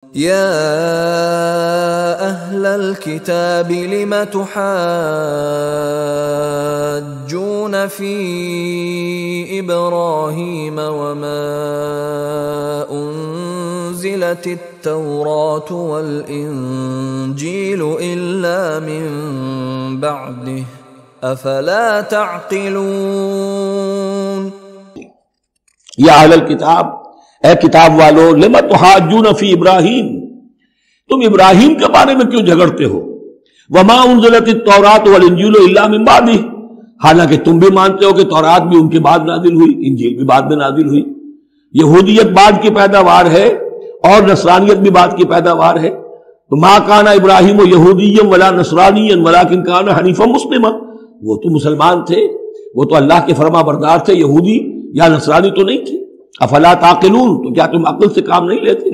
يا أهل الكتاب لم تحاجون في إبراهيم وما أنزلت التوراة والإنجيل إلا من بعده أفلا تعقلون. یا اہل الکتاب، اے کتاب والو، لم تحاجون فی ابراہیم، تم ابراہیم کے بارے میں کیوں جھگڑتے ہو؟ وما انزلت التوراۃ والانجیل الا من بعدہ، حالانکہ تم بھی مانتے ہو کہ تورات بھی ان کے بعد نازل ہوئی، انجیل بھی بعد میں نازل ہوئی. یہودیت بعد کی پیداوار ہے اور نصرانیت بھی بعد کی پیداوار ہے. تو ما کان ابراہیم یہودیا ولا نصرانیا ولکن کان حنیفا مسلما، وہ تو مسلمان تھے، وہ تو اللہ کے فرما بردار تھے، یہودی یا نصرانی تو نہیں تھے. افلا تعقلون، تو کیا تم عقل سے کام نہیں لیتے؟